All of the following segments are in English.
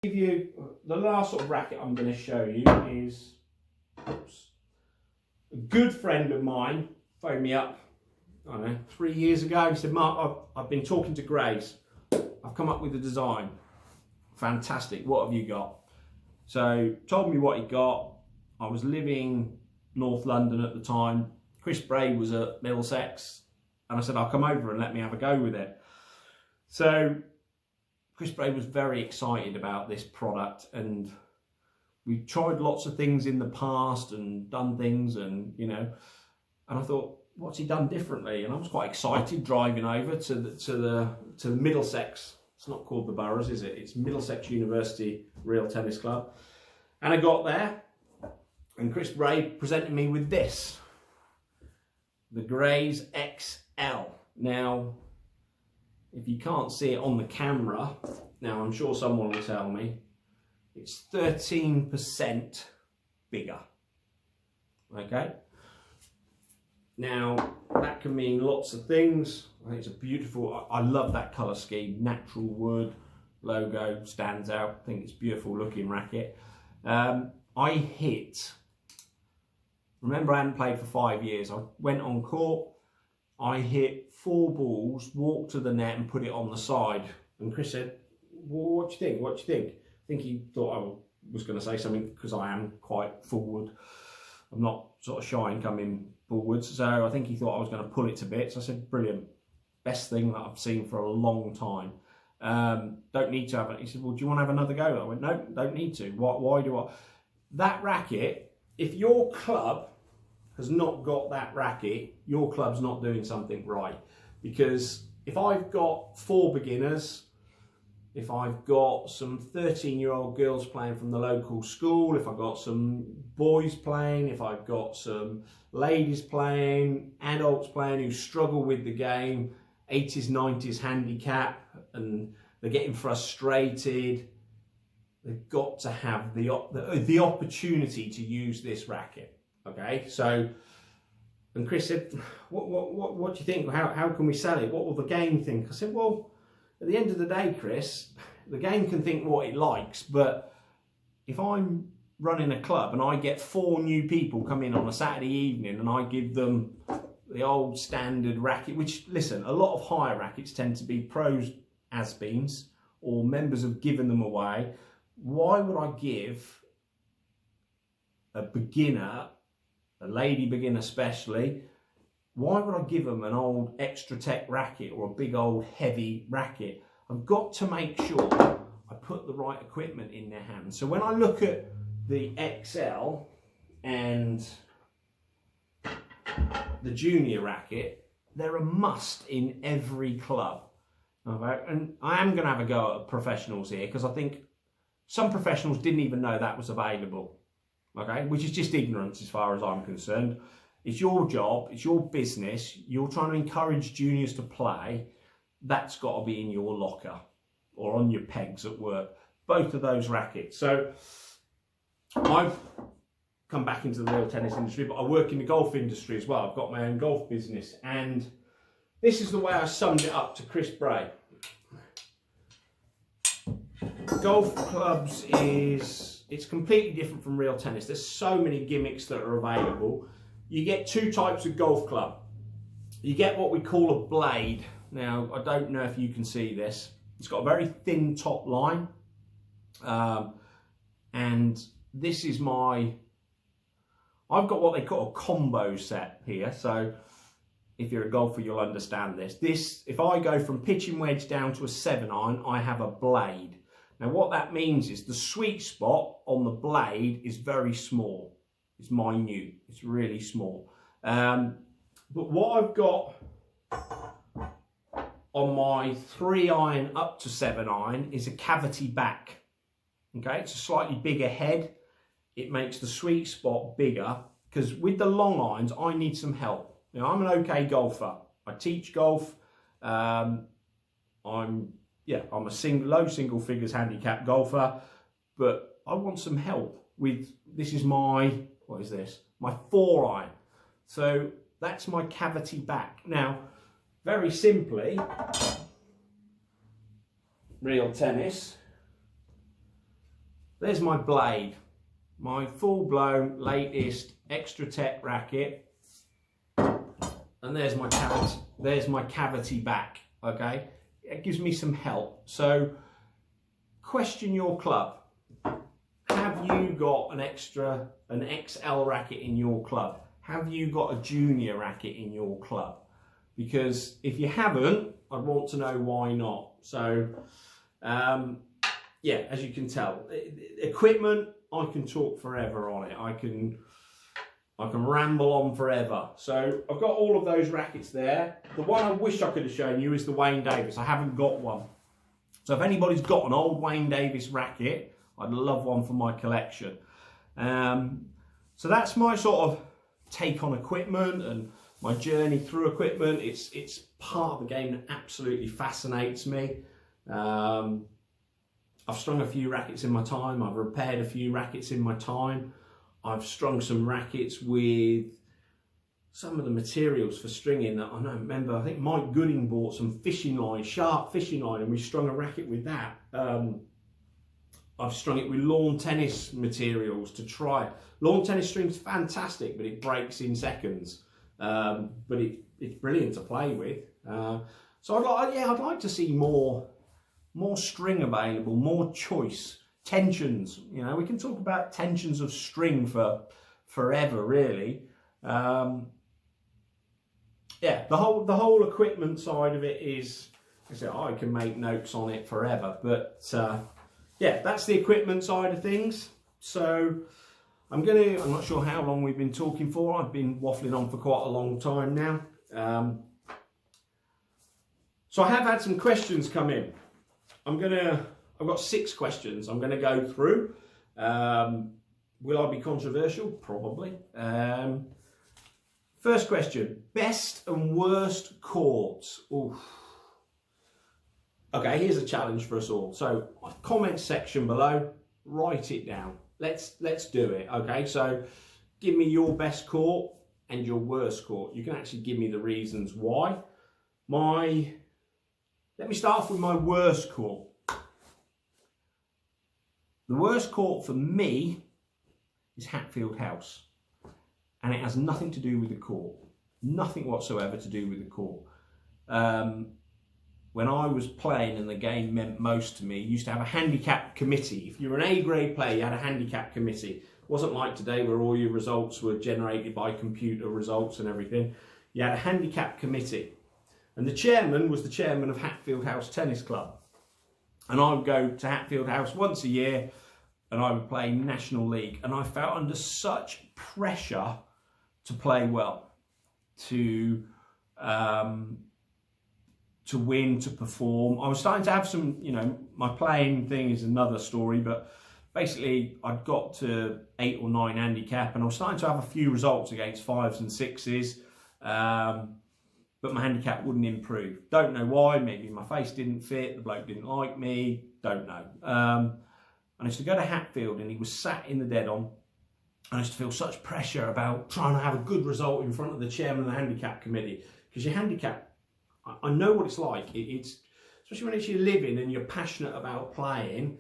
Give you the last sort of racket I'm going to show you is a good friend of mine phoned me up, I don't know, 3 years ago. He said, Mark, I've been talking to Grays. I've come up with a design. Fantastic. What have you got? So told me what he got. I was living North London at the time. Chris Bray was at Middlesex, and I said, I'll come over and let me have a go with it. So Chris Bray was very excited about this product, and we tried lots of things in the past and done things, and and I thought, what's he done differently? And I was quite excited driving over to the Middlesex. It's not called the Boroughs, is it? It's Middlesex University Real Tennis Club. And I got there, and Chris Bray presented me with this, the Grays XL. Now, if you can't see it on the camera, now I'm sure someone will tell me, it's 13% bigger. Okay? Now, that can mean lots of things. I think it's a beautiful, I love that colour scheme, natural wood, logo, stands out. I think it's a beautiful looking racket. I hit, remember I hadn't played for 5 years, I went on court, I hit 4 balls, walked to the net and put it on the side. And Chris said, well, what do you think? What do you think? I think he thought I was going to say something because I am quite forward. I'm not sort of shy in coming forwards. So I think he thought I was going to pull it to bits. I said, brilliant. Best thing that I've seen for a long time. Don't need to have it. He said, well, do you want to have another go? I went, no, don't need to. Why do I? That racket, if your club has not got that racket, your club's not doing something right. Because if I've got 4 beginners, if I've got some 13-year-old girls playing from the local school, if I've got some boys playing, if I've got some ladies playing, adults playing who struggle with the game, 80s, 90s handicap, and they're getting frustrated, they've got to have the opportunity to use this racket. Okay, so, and Chris said, what do you think? How can we sell it? What will the game think? I said, well, at the end of the day, Chris, the game can think what it likes, but if I'm running a club and I get 4 new people come in on a Saturday evening and I give them the old standard racket, which, listen, a lot of higher rackets tend to be pros has-beens or members have given them away. Why would I give a beginner, a lady beginner especially, why would I give them an old Extra Tech racket or a big old heavy racket? I've got to make sure I put the right equipment in their hands. So when I look at the XL and the junior racket, they're a must in every club. Okay? And I am going to have a go at professionals here because I think some professionals didn't even know that was available. Okay, which is just ignorance as far as I'm concerned. It's your job, it's your business, you're trying to encourage juniors to play, that's got to be in your locker or on your pegs at work, both of those rackets. So I've come back into the real tennis industry, but I work in the golf industry as well. I've got my own golf business, and this is the way I summed it up to Chris Bray. Golf clubs it's completely different from real tennis. There's so many gimmicks that are available. You get 2 types of golf club. You get what we call a blade. Now, I don't know if you can see this. It's got a very thin top line. And this is I've got what they call a combo set here. So if you're a golfer, you'll understand this. If I go from pitching wedge down to a 7-iron, I have a blade. Now what that means is the sweet spot on the blade is very small. It's minute, it's really small. But what I've got on my 3-iron up to 7-iron is a cavity back. Okay, it's a slightly bigger head. It makes the sweet spot bigger because with the long irons, I need some help. You know, I'm an okay golfer. I teach golf. I'm a low single figures handicap golfer, but I want some help with, this is my, what is this? My 4-iron. So that's my cavity back. Now, very simply, real tennis, there's my blade, my full-blown latest Extra Tech racket, and there's my cavity back. Okay, it gives me some help. So question your club. Have you got an XL racket in your club? Have you got a junior racket in your club? Because if you haven't, I'd want to know why not. So yeah, as you can tell, equipment, I can talk forever on it. I can ramble on forever. So I've got all of those rackets there. The one I wish I could have shown you is the Wayne Davis. I haven't got one. So if anybody's got an old Wayne Davis racket, I'd love one for my collection. So that's my sort of take on equipment and my journey through equipment. It's part of the game that absolutely fascinates me. I've strung a few rackets in my time. I've repaired a few rackets in my time. I've strung some rackets with some of the materials for stringing that I don't remember. I think Mike Gooding bought some fishing line, sharp fishing line, and we strung a racket with that. I've strung it with lawn tennis materials to try. Lawn tennis string's fantastic, but it breaks in seconds. But it's brilliant to play with. So I'd like to see more string available, more choice. Tensions, you know, we can talk about tensions of string for forever, really. Yeah, the whole equipment side of it is, I can make notes on it forever, but yeah, that's the equipment side of things. So I'm not sure how long we've been talking for. I've been waffling on for quite a long time now. So I have had some questions come in. I've got 6 questions I'm going to go through. Will I be controversial? Probably. First question, best and worst courts. Oof. Okay, here's a challenge for us all. So comment section below, write it down. Let's do it. Okay, so give me your best court and your worst court. You can actually give me the reasons why. Let me start off with my worst court. The worst court for me is Hatfield House, and it has nothing to do with the court, nothing whatsoever to do with the court. When I was playing and the game meant most to me, you used to have a handicap committee. If you were an A-grade player, you had a handicap committee. It wasn't like today where all your results were generated by computer results and everything. You had a handicap committee, and the chairman was the chairman of Hatfield House Tennis Club. And I would go to Hatfield House once a year and I would play National League. And I felt under such pressure to play well, to win, to perform. I was starting to have some, you know, my playing thing is another story, but basically I'd got to 8 or 9 handicap and I was starting to have a few results against 5s and 6s. But my handicap wouldn't improve. Don't know why, maybe my face didn't fit, the bloke didn't like me, don't know. I used to go to Hatfield and he was sat in the dead on. I used to feel such pressure about trying to have a good result in front of the chairman of the handicap committee. Because your handicap, I know what it's like. It's especially when it's your living and you're passionate about playing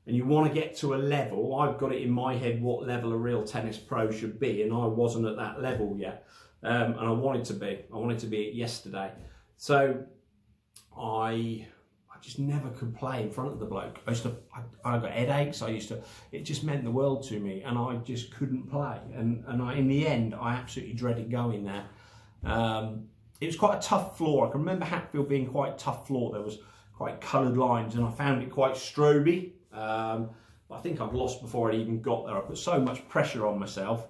and you want to get to a level. I've got it in my head what level a real tennis pro should be, and I wasn't at that level yet. And I wanted to be. I wanted to be it yesterday. So I just never could play in front of the bloke. I got headaches. It just meant the world to me, and I just couldn't play. And in the end, I absolutely dreaded going there. It was quite a tough floor. I can remember Hatfield being quite a tough floor. There was quite coloured lines, and I found it quite stroby. But I think I'd lost before I even got there. I put so much pressure on myself.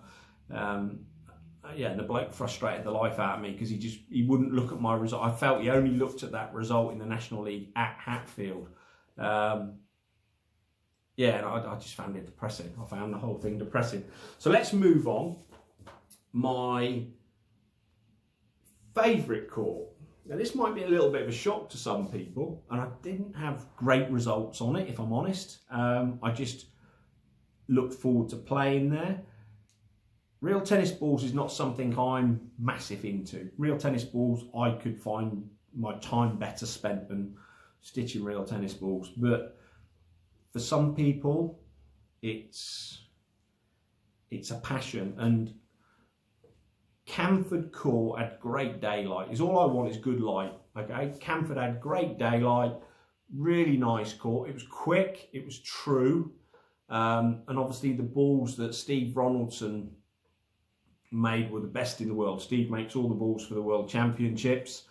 Yeah, and the bloke frustrated the life out of me because he wouldn't look at my result. I felt he only looked at that result in the National League at Hatfield. Yeah, and I just found it depressing. I found the whole thing depressing. So let's move on. My favourite court. Now this might be a little bit of a shock to some people, and I didn't have great results on it, if I'm honest. I just looked forward to playing there. Real tennis balls is not something I'm massive into. Real tennis balls, I could find my time better spent than stitching real tennis balls. But for some people, it's a passion. And Camford Court had great daylight. Is all I want is good light. Okay, Camford had great daylight, really nice court. It was quick, it was true, and obviously the balls that Steve Ronaldson made were the best in the world. Steve makes all the balls for the World Championships,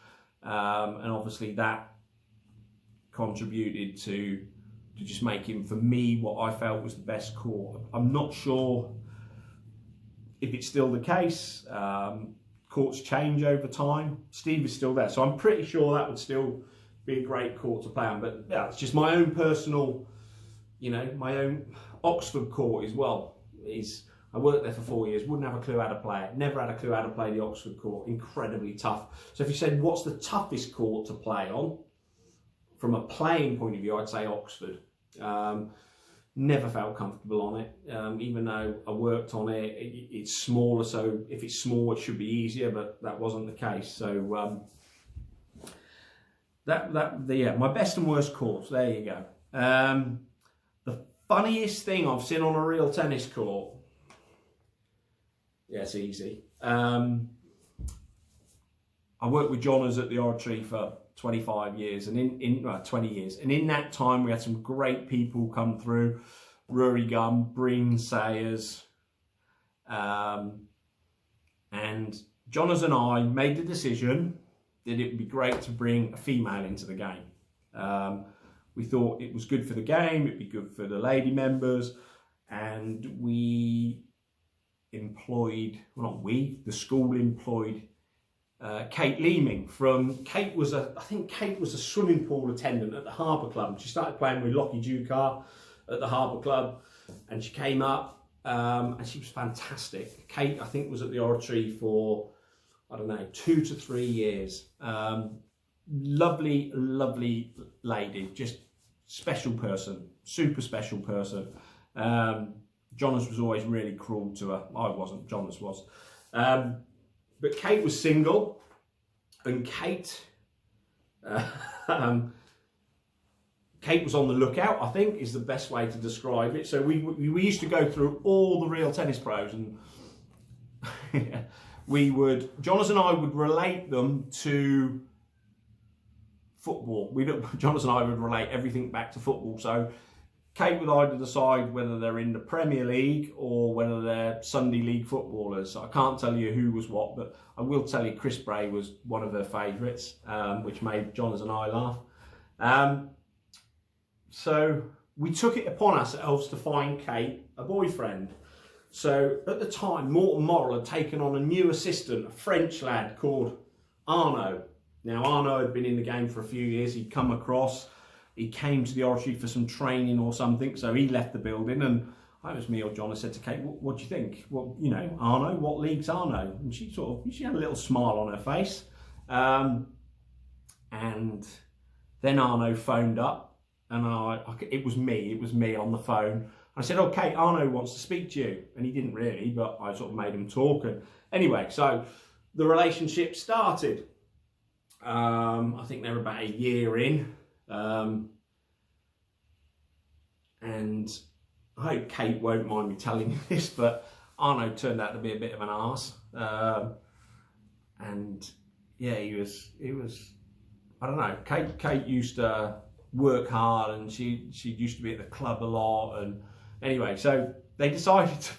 and obviously that contributed to just making, for me, what I felt was the best court. I'm not sure if it's still the case. Courts change over time. Steve is still there, so I'm pretty sure that would still be a great court to play on. But yeah, it's just my own personal, you know, my own Oxford court as well. I worked there for 4 years, wouldn't have a clue how to play it. Never had a clue how to play the Oxford court. Incredibly tough. So if you said, what's the toughest court to play on? From a playing point of view, I'd say Oxford. Never felt comfortable on it, even though I worked on it. It's smaller, so if it's small, it should be easier, but that wasn't the case. So yeah, my best and worst courts. There you go. The funniest thing I've seen on a real tennis court. Yeah, it's easy. I worked with Johners at the Oratory for 25 years, and 20 years, and in that time we had some great people come through. Rory Gum, Breen Sayers, and Johners and I made the decision that it would be great to bring a female into the game. We thought it was good for the game, it'd be good for the lady members, and we employed, well, not we, the school employed Kate Leeming I think Kate was a swimming pool attendant at the Harbour Club. She started playing with Lockie Dukar at the Harbour Club, and she came up and she was fantastic. Kate, I think, was at the Oratory for, I don't know, 2 to 3 years. Lovely, lovely lady, just special person, super special person. Jonas was always really cruel to her. I wasn't, Jonas was. But Kate was single, and Kate was on the lookout, I think, is the best way to describe it. So we used to go through all the real tennis pros, and Jonas and I would relate them to football. Jonas and I would relate everything back to football. So Kate would either decide whether they're in the Premier League or whether they're Sunday League footballers. I can't tell you who was what, but I will tell you Chris Bray was one of her favourites, which made Jonas and I laugh. So we took it upon ourselves to find Kate a boyfriend. So at the time, Morton Morrill had taken on a new assistant, a French lad called Arnaud. Now, Arnaud had been in the game for a few years. He'd come across. He came to the Oratory for some training or something, so he left the building, and it was me or John. I said to Kate, what do you think? Well, you know, Arnaud, what league's Arnaud? And she had a little smile on her face. And then Arnaud phoned up, and it was me on the phone. I said, oh, Kate, Arnaud wants to speak to you. And he didn't really, but I sort of made him talk. And anyway, so the relationship started. I think they were about a year in. And I hope Kate won't mind me telling you this, but Arnaud turned out to be a bit of an arse. And yeah, he was, I don't know, Kate used to work hard, and she used to be at the club a lot. And anyway, so they decided to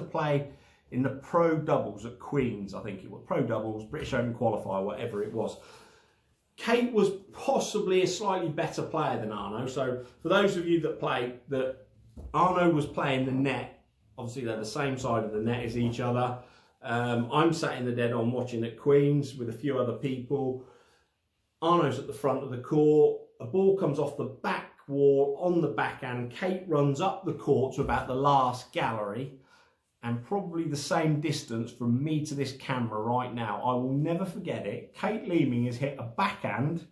play in the pro doubles at Queen's, I think it was, pro doubles, British Open qualifier, whatever it was. Kate was possibly a slightly better player than Arnaud. So for those of you that played, that Arnaud was playing the net. Obviously they're the same side of the net as each other. I'm sat in the dead on watching at Queen's with a few other people. Arnaud's at the front of the court. A ball comes off the back wall on the backhand. Kate runs up the court to about the last gallery, and probably the same distance from me to this camera right now. I will never forget it. Kate Leeming has hit a backhand,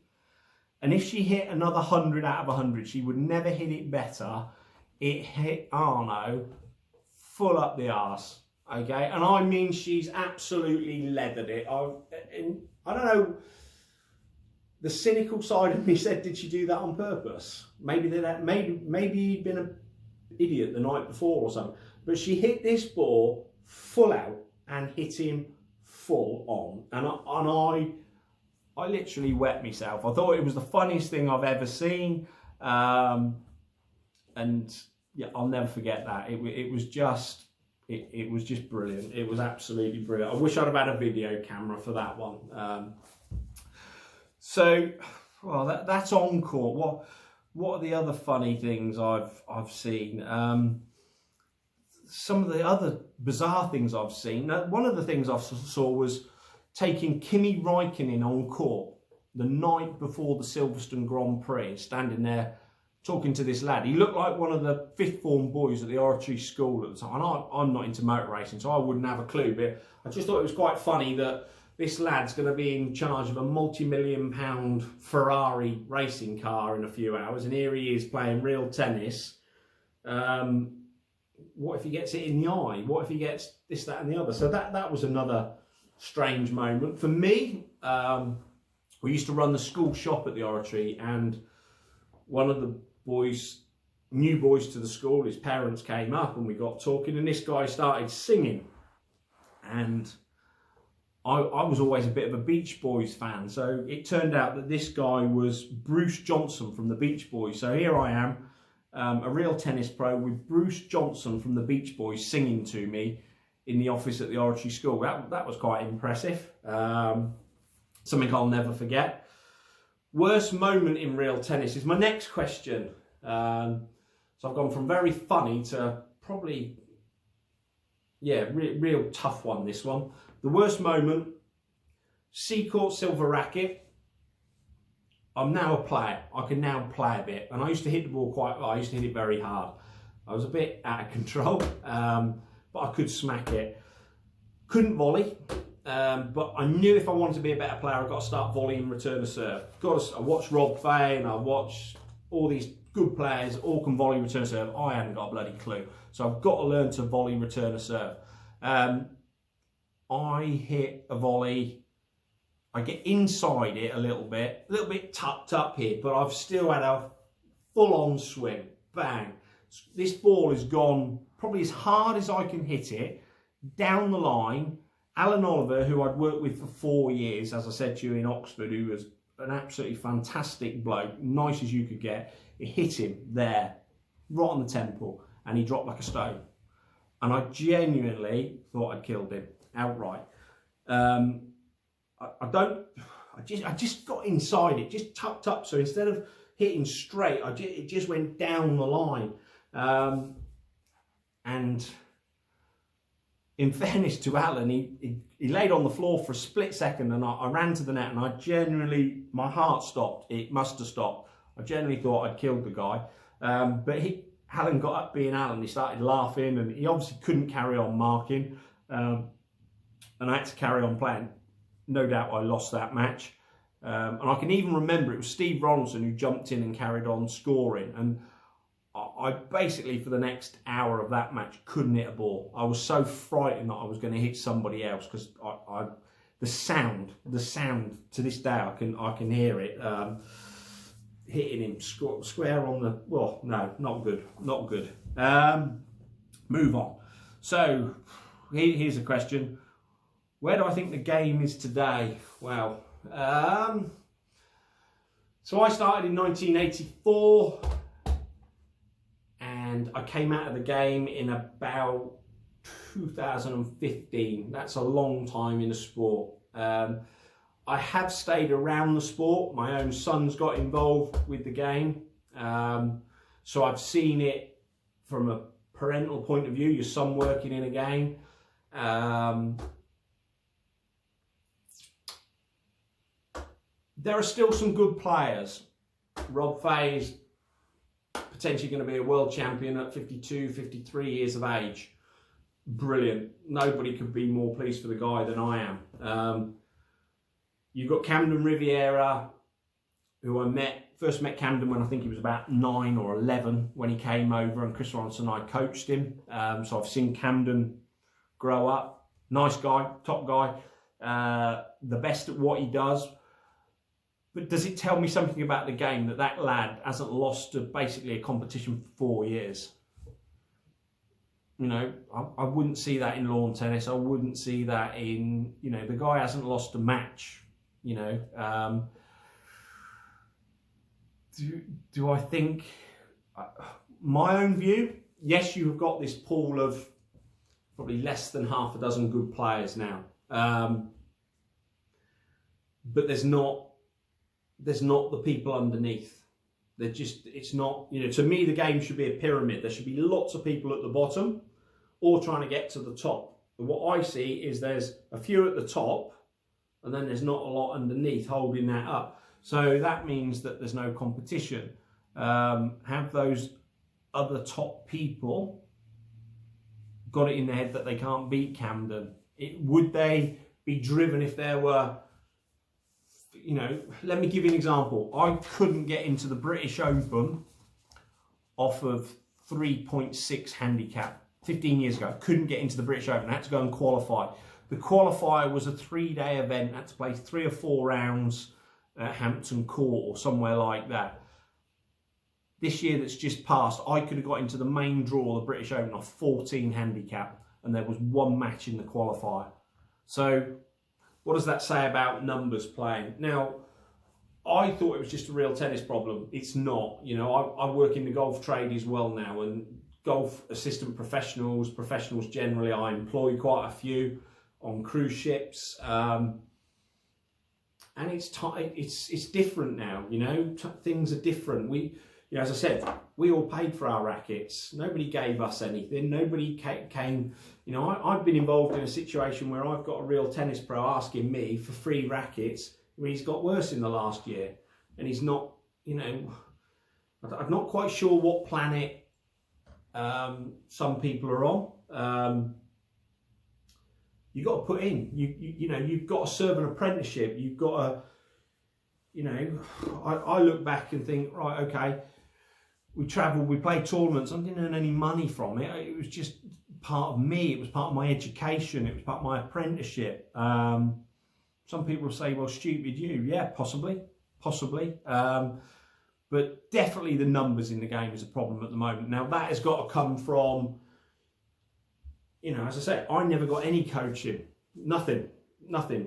and if she hit another 100 out of 100, she would never hit it better. It hit Arnaud full up the arse, okay? And I mean, she's absolutely leathered it. I don't know, the cynical side of me said, did she do that on purpose? Maybe he'd been idiot the night before or something. But she hit this ball full out and hit him full on. And I literally wet myself. I thought it was the funniest thing I've ever seen. And yeah, I'll never forget that. It was just brilliant. It was absolutely brilliant. I wish I'd have had a video camera for that one. So, well, that's on court. What are the other funny things I've seen? Some of the other bizarre things I've seen. Now, one of the things I saw was taking Kimi Räikkönen on court the night before the Silverstone Grand Prix, standing there talking to this lad. He looked like one of the fifth form boys at the archery school at the time. And I'm not into motor racing, so I wouldn't have a clue. But I just thought it was quite funny that this lad's going to be in charge of a multi-million-pound Ferrari racing car in a few hours, and here he is playing real tennis. What if he gets it in the eye? What if he gets this, that, and the other? So that was another strange moment for me. We used to run the school shop at the oratory, and one of the boys, new boys to the school, his parents came up and we got talking, and this guy started singing. And I was always a bit of a Beach Boys fan, so it turned out that this guy was Bruce Johnson from the Beach Boys. So here I am, a real tennis pro with Bruce Johnson from the Beach Boys singing to me in the office at the oratory school. That was quite impressive. Something I'll never forget. Worst moment in real tennis is my next question. So I've gone from very funny to probably, yeah, real tough one, this one. The worst moment, Seacourt silver racket. I'm now a player. I can now play a bit. And I used to hit the ball quite well. I used to hit it very hard. I was a bit out of control, but I could smack it. Couldn't volley. But I knew if I wanted to be a better player, I've got to start volleying return to serve. I watched Rob Fay and I watched all these good players, all can volley return to serve. I hadn't got a bloody clue. So I've got to learn to volley return to serve. I hit a volley, I get inside it a little bit tucked up here, but I've still had a full-on swing. Bang. This ball has gone probably as hard as I can hit it, down the line. Alan Oliver, who I'd worked with for 4 years, as I said to you, in Oxford, who was an absolutely fantastic bloke, nice as you could get, it hit him there, right on the temple, and he dropped like a stone. And I genuinely thought I'd killed him outright. I just got inside it, just tucked up. So instead of hitting straight, it just went down the line. And in fairness to Alan, he laid on the floor for a split second, and I ran to the net, and I genuinely, my heart stopped. It must have stopped. I genuinely thought I'd killed the guy. But Alan got up being Alan. He started laughing, and he obviously couldn't carry on marking. And I had to carry on playing. No doubt I lost that match. And I can even remember it was Steve Ronaldson who jumped in and carried on scoring. And I basically, for the next hour of that match, couldn't hit a ball. I was so frightened that I was going to hit somebody else, because the sound to this day, I can hear it. Hitting him square on the, well, no, not good. Move on. So here's a question. Where do I think the game is today? Well, so I started in 1984, and I came out of the game in about 2015. That's a long time in the sport. I have stayed around the sport. My own son's got involved with the game. So I've seen it from a parental point of view, your son working in a game. There are still some good players. Rob Fay is potentially going to be a world champion at 52, 53 years of age. Brilliant. Nobody could be more pleased for the guy than I am. You've got Camden Riviera, who I first met Camden when I think he was about 9 or 11 when he came over, and Chris Ronson and I coached him. So I've seen Camden grow up. Nice guy, top guy, the best at what he does. But does it tell me something about the game that lad hasn't lost to basically a competition for 4 years? You know, I wouldn't see that in lawn tennis. I wouldn't see that in, you know, the guy hasn't lost a match, you know. Do I think, my own view, yes, you've got this pool of probably less than half a dozen good players now. But there's not the people underneath. They're just, it's not, you know, to me the game should be a pyramid. There should be lots of people at the bottom or trying to get to the top. But what I see is there's a few at the top and then there's not a lot underneath holding that up. So that means that there's no competition. Have those other top people got it in their head that they can't beat Camden? Would they be driven if there were, you know, let me give you an example. I couldn't get into the British Open off of 3.6 handicap 15 years ago. I couldn't get into the British Open. I had to go and qualify. The qualifier was a 3-day event. I had to play 3 or 4 rounds at Hampton Court or somewhere like that. This year that's just passed, I could have got into the main draw of the British Open off 14 handicap, and there was 1 match in the qualifier. So what does that say about numbers playing? Now, I thought it was just a real tennis problem. It's not. You know, I work in the golf trade as well now, and golf assistant professionals generally, I employ quite a few on cruise ships. And it's different now, you know, things are different. You know, as I said, we all paid for our rackets. Nobody gave us anything. Nobody came, you know, I've been involved in a situation where I've got a real tennis pro asking me for free rackets. I mean, he's got worse in the last year and he's not, you know, I'm not quite sure what planet some people are on. You've got to put in, you know, you've got to serve an apprenticeship. You've got to, you know, I look back and think, right, okay, we travelled, we played tournaments. I didn't earn any money from it. It was just part of me. It was part of my education. It was part of my apprenticeship. Some people say, well, stupid you. Yeah, possibly. But definitely the numbers in the game is a problem at the moment. Now, that has got to come from, you know, as I said, I never got any coaching. Nothing.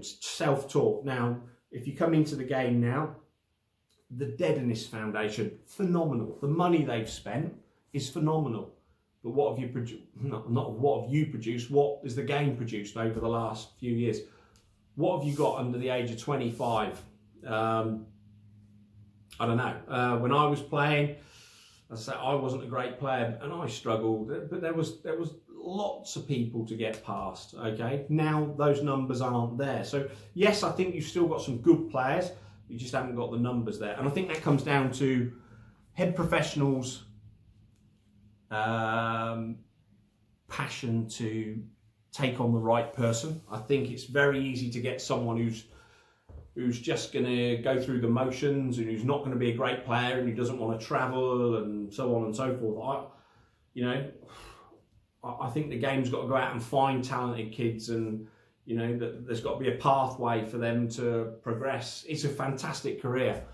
Self-taught. Now, if you come into the game now, the Dedennis Foundation, phenomenal. The money they've spent is phenomenal. But what have you produced? Not what have you produced, what has the game produced over the last few years? What have you got under the age of 25? I don't know. When I was playing, as I say, I wasn't a great player and I struggled, but there was lots of people to get past. Okay, now those numbers aren't there. So yes, I think you've still got some good players, you just haven't got the numbers there. And I think that comes down to head professionals' passion to take on the right person. I think it's very easy to get someone who's just going to go through the motions and who's not going to be a great player and who doesn't want to travel and so on and so forth. I think the game's got to go out and find talented kids, and you know that there's got to be a pathway for them to progress. It's a fantastic career,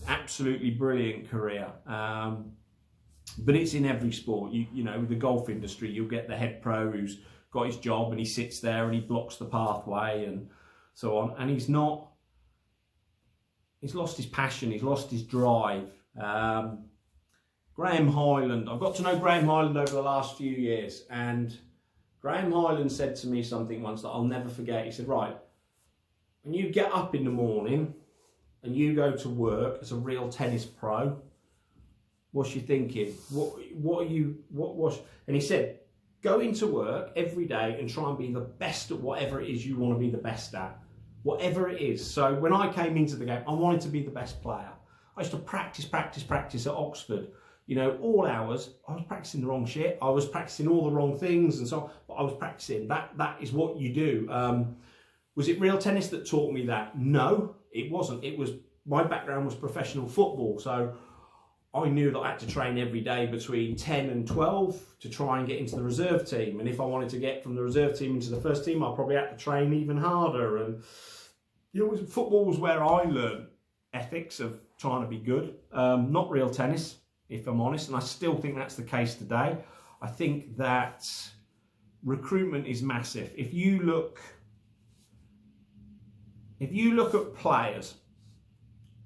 absolutely brilliant career, but it's in every sport. You know, the golf industry, you'll get the head pro who's got his job and he sits there and he blocks the pathway and so on, and he's lost his passion, he's lost his drive. Graham Highland, I've got to know Graham Highland over the last few years, and Graham Highland said to me something once that I'll never forget. He said, right, when you get up in the morning and you go to work as a real tennis pro, what's you thinking? And he said, go into work every day and try and be the best at whatever it is you want to be the best at. Whatever it is. So when I came into the game, I wanted to be the best player. I used to practice at Oxford. You know, all hours, I was practicing the wrong shit. I was practicing all the wrong things and so on, but I was practicing. That is what you do. Was it real tennis that taught me that? No, it wasn't. My background was professional football. So I knew that I had to train every day between 10 and 12 to try and get into the reserve team. And if I wanted to get from the reserve team into the first team, I probably had to train even harder. And you know, football was where I learned ethics of trying to be good. Not real tennis, if I'm honest, and I still think that's the case today. I think that recruitment is massive. If you look at players,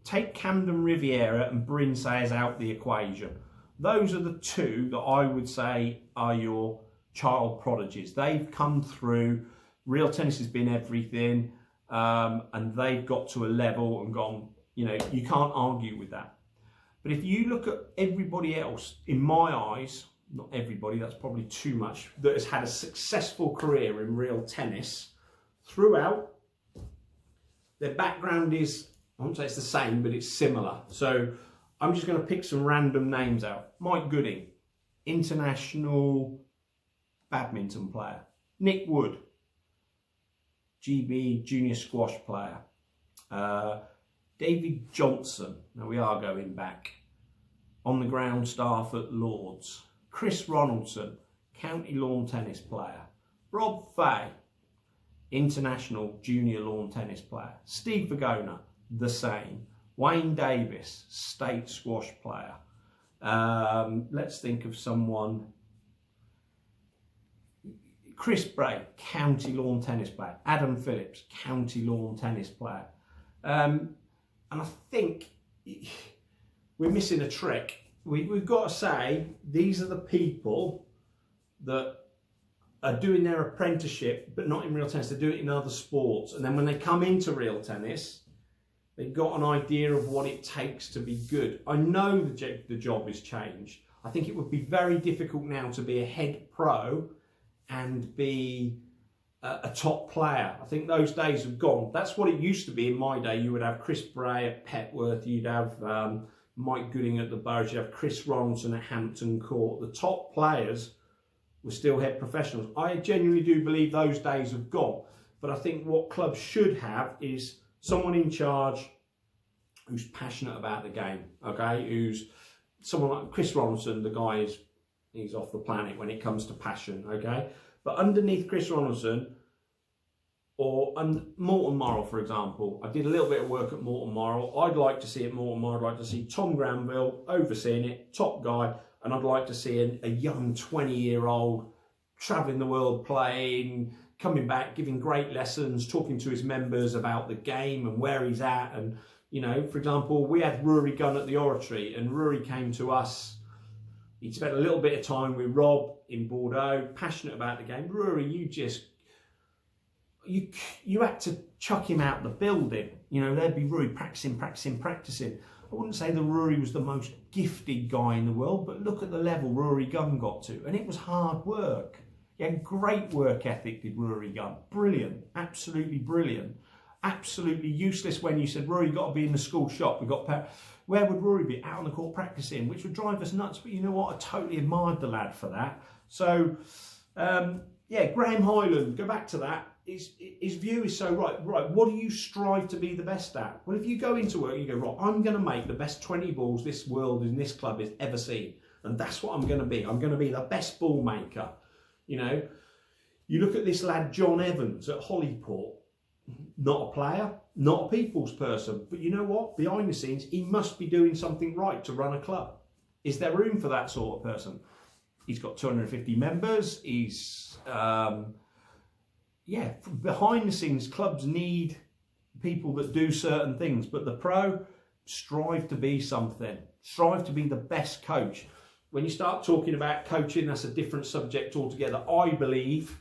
take Camden Riviera and Bryn Sayers out the equation. Those are the two that I would say are your child prodigies. They've come through. Real tennis has been everything, and they've got to a level and gone, you know, you can't argue with that. But if you look at everybody else, in my eyes, not everybody, that's probably too much, that has had a successful career in real tennis throughout, their background is, I won't say it's the same, but it's similar. So I'm just going to pick some random names out. Mike Gooding, international badminton player. Nick Wood, GB junior squash player. David Johnson, now we are going back, on the ground staff at Lords. Chris Ronaldson, county lawn tennis player. Rob Fay, international junior lawn tennis player. Steve Vergona, the same. Wayne Davis, state squash player. Let's think of someone. Chris Bray, county lawn tennis player. Adam Phillips, county lawn tennis player. And I think we're missing a trick. We've got to say, these are the people that are doing their apprenticeship, but not in real tennis. They do it in other sports. And then when they come into real tennis, they've got an idea of what it takes to be good. I know the job has changed. I think it would be very difficult now to be a head pro and be a top player. I think those days have gone. That's what it used to be in my day. You would have Chris Bray at Petworth, you'd have Mike Gooding at the Boroughs, you'd have Chris Ronaldson at Hampton Court. The top players were still head professionals. I genuinely do believe those days have gone. But I think what clubs should have is someone in charge who's passionate about the game, okay? Who's someone like Chris Ronaldson, the guy he's off the planet when it comes to passion, okay? But underneath Chris Ronaldson, or Morton Morrell, for example, I did a little bit of work at Morton Morrell. I'd like to see at Morton Morrell, I'd like to see Tom Granville overseeing it, top guy, and I'd like to see a young 20-year-old travelling the world playing, coming back, giving great lessons, talking to his members about the game and where he's at. And, you know, for example, we had Rory Gunn at the Oratory, and Rory came to us. He'd spent a little bit of time with Rob in Bordeaux, passionate about the game. Rory, you had to chuck him out the building. You know, there'd be Rory practicing. I wouldn't say that Rory was the most gifted guy in the world, but look at the level Rory Gunn got to. And it was hard work. He had great work ethic, did Rory Gunn. Brilliant, absolutely brilliant. Absolutely useless when you said, Rory, you've got to be in the school shop. Where would Rory be? Out on the court practicing, which would drive us nuts. But you know what? I totally admired the lad for that. So, yeah, Graham Highland, go back to that. His view is so right. Right, what do you strive to be the best at? Well, if you go into work, you go, right, I'm going to make the best 20 balls this world and this club has ever seen. And that's what I'm going to be. I'm going to be the best ball maker. You know, you look at this lad, John Evans at Hollyport. Not a player, not a people's person. But you know what? Behind the scenes, he must be doing something right to run a club. Is there room for that sort of person? He's got 250 members. He's... yeah, behind the scenes, clubs need people that do certain things, but the pro, strive to be something. Strive to be the best coach. When you start talking about coaching, that's a different subject altogether. I believe,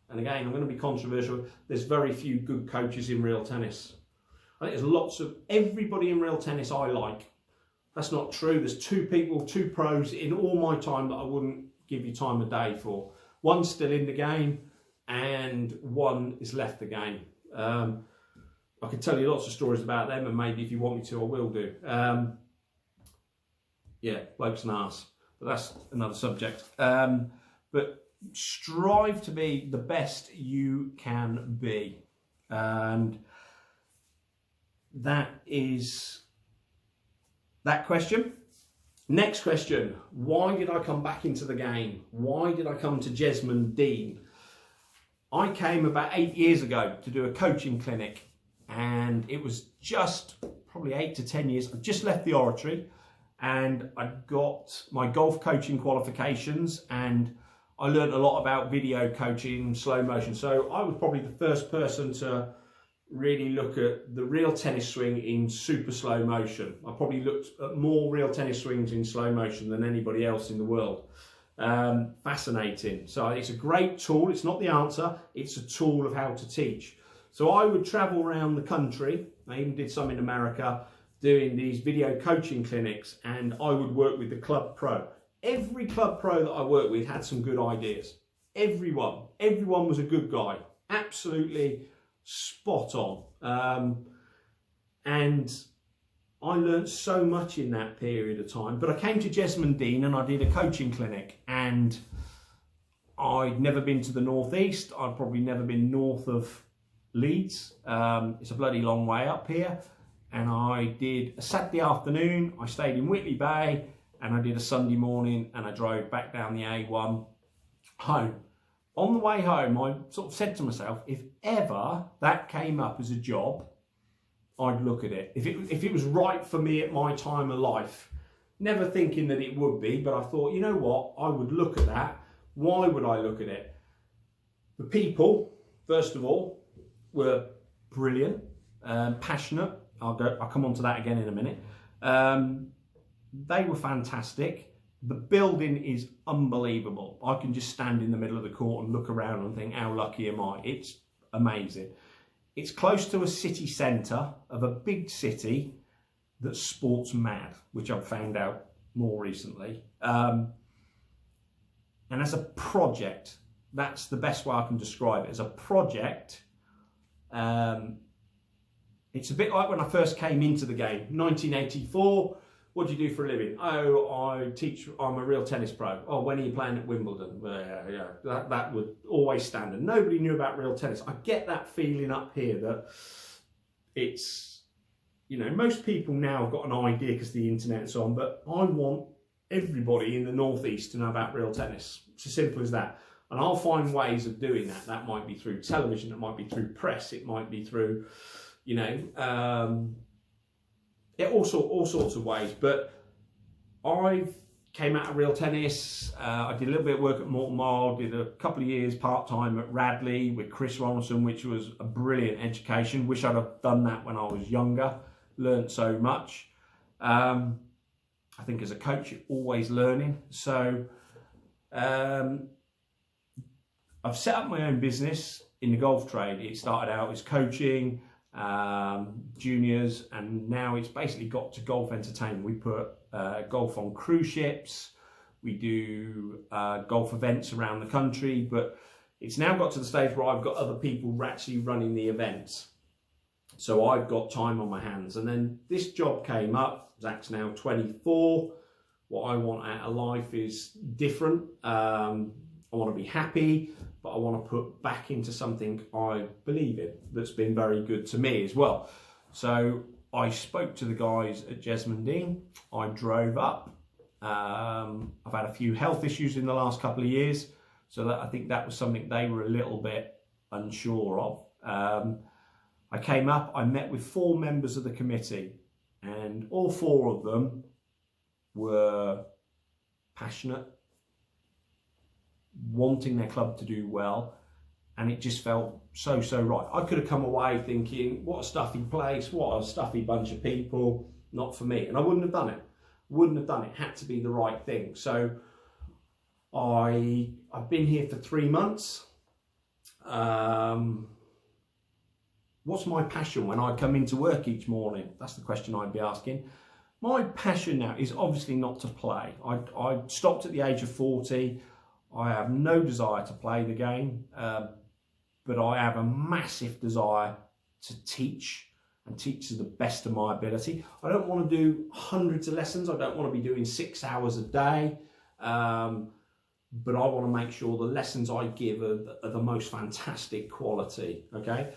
and again, I'm going to be controversial, there's very few good coaches in real tennis. I think there's lots of, everybody in real tennis I like. That's not true. There's two pros in all my time that I wouldn't give you time of day for. One's still in the game, and one has left the game. I could tell you lots of stories about them, and maybe if you want me to, I will do. Yeah, bloke's an arse, but that's another subject. But strive to be the best you can be. And that is that question. Next question, why did I come back into the game? Why did I come to Jesmond Dean? I came about 8 years ago to do a coaching clinic, and it was just probably 8 to 10 years. I just left the Oratory, and I got my golf coaching qualifications, and I learned a lot about video coaching, slow motion. So I was probably the first person to really look at the real tennis swing in super slow motion. I probably looked at more real tennis swings in slow motion than anybody else in the world. Fascinating. So it's a great tool. It's not the answer. It's a tool of how to teach. So I would travel around the country. I even did some in America doing these video coaching clinics, and I would work with the club pro. Every club pro that I worked with had some good ideas. Everyone was a good guy. Absolutely spot on. And I learned so much in that period of time. But I came to Jesmond Dean and I did a coaching clinic, and I'd never been to the northeast. I'd probably never been north of Leeds. It's a bloody long way up here. And I did a Saturday afternoon. I stayed in Whitley Bay, and I did a Sunday morning, and I drove back down the A1 home. On the way home, I sort of said to myself, if ever that came up as a job, I'd look at it. If it was right for me at my time of life, never thinking that it would be, but I thought, you know what, I would look at that. Why would I look at it? The people, first of all, were brilliant, passionate. I'll come on to that again in a minute. They were fantastic. The building is unbelievable. I can just stand in the middle of the court and look around and think, how lucky am I? It's amazing. It's close to a city centre of a big city that's sports mad, which I've found out more recently. And as a project, that's the best way I can describe it. As a project, it's a bit like when I first came into the game, 1984. What do you do for a living? Oh, I teach, I'm a real tennis pro. Oh, when are you playing at Wimbledon? Yeah. That would always stand. And nobody knew about real tennis. I get that feeling up here that it's, you know, most people now have got an idea because of the internet and so on, but I want everybody in the Northeast to know about real tennis. It's as simple as that. And I'll find ways of doing that. That might be through television, it might be through press, it might be through, you know, yeah, all sorts of ways. But I came out of real tennis. I did a little bit of work at Morton Mile, did a couple of years part-time at Radley with Chris Ronaldson, which was a brilliant education. Wish I'd have done that when I was younger. Learned so much. I think as a coach, you're always learning. So I've set up my own business in the golf trade. It started out as coaching, juniors, and now it's basically got to golf entertainment. We put golf on cruise ships, we do golf events around the country, but it's now got to the stage where I've got other people actually running the events, so I've got time on my hands. And then this job came up. Zach's now 24. What I want out of life is different. I want to be happy, but I want to put back into something I believe in that's been very good to me as well. So I spoke to the guys at Jesmond Dean. I drove up. I've had a few health issues in the last couple of years, so that I think that was something they were a little bit unsure of. I came up, I met with 4 members of the committee, and all 4 of them were passionate, wanting their club to do well, and it just felt so right. I could have come away thinking, what a stuffy place, what a stuffy bunch of people, not for me, and I wouldn't have done it. It had to be the right thing. So I've been here for 3 months. What's my passion when I come into work each morning? That's the question I'd be asking. My passion now is obviously not to play. I stopped at the age of 40. I have no desire to play the game, but I have a massive desire to teach, and teach to the best of my ability. I don't want to do hundreds of lessons. I don't want to be doing 6 hours a day, but I want to make sure the lessons I give are the most fantastic quality, okay?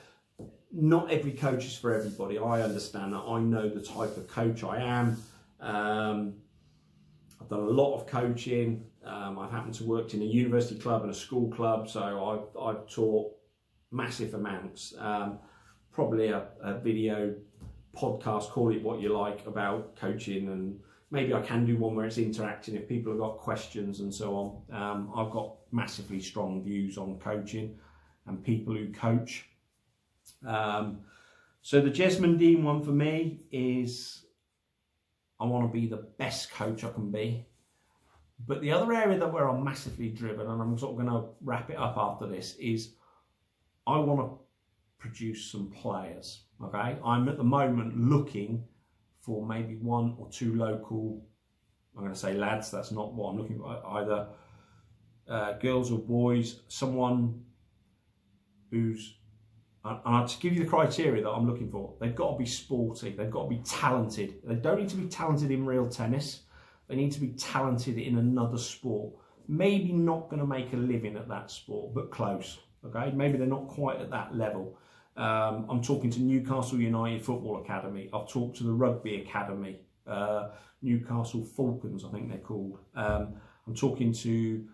Not every coach is for everybody. I understand that. I know the type of coach I am. I've done a lot of coaching. I've happened to work in a university club and a school club, so I've taught massive amounts. Probably a video podcast, call it what you like, about coaching, and maybe I can do one where it's interacting if people have got questions and so on. I've got massively strong views on coaching and people who coach. So the Jesmond Dean one for me is, I want to be the best coach I can be. But the other area where I'm massively driven, and I'm sort of going to wrap it up after this, is I want to produce some players. Okay, I'm at the moment looking for maybe 1 or 2 local, I'm going to say lads, that's not what I'm looking for, either girls or boys, someone who's, and to give you the criteria that I'm looking for, they've got to be sporty, they've got to be talented. They don't need to be talented in real tennis, they need to be talented in another sport. Maybe not going to make a living at that sport, but close. Okay, maybe they're not quite at that level. I'm talking to Newcastle United Football Academy. I've talked to the Rugby Academy, Newcastle Falcons, I think they're called. I'm talking to,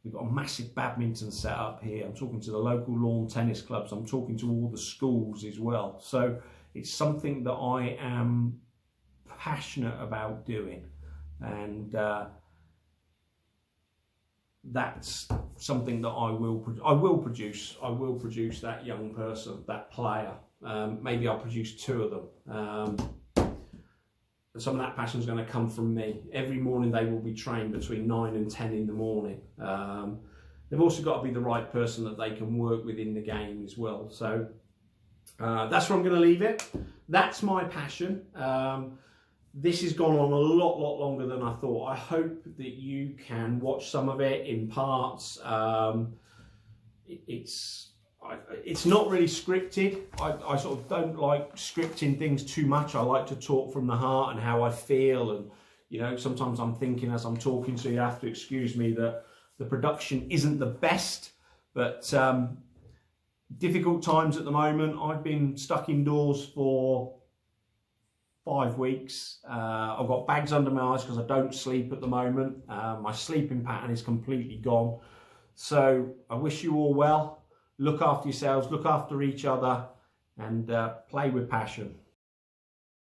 we've got a massive badminton set up here. I'm talking to the local lawn tennis clubs. I'm talking to all the schools as well. So it's something that I am passionate about doing. And that's something that I will produce. I will produce that young person, that player. Maybe I'll produce 2 of them. Some of that passion is going to come from me. Every morning they will be trained between 9 and 10 in the morning. They've also got to be the right person that they can work with in the game as well. So that's where I'm going to leave it. That's my passion. This has gone on a lot longer than I thought. I hope that you can watch some of it in parts. It's not really scripted. I sort of don't like scripting things too much. I like to talk from the heart and how I feel, and you know, sometimes I'm thinking as I'm talking, so you have to excuse me that the production isn't the best, but difficult times at the moment. I've been stuck indoors for 5 weeks. I've got bags under my eyes because I don't sleep at the moment. My sleeping pattern is completely gone. So I wish you all well. Look after yourselves, look after each other, and play with passion.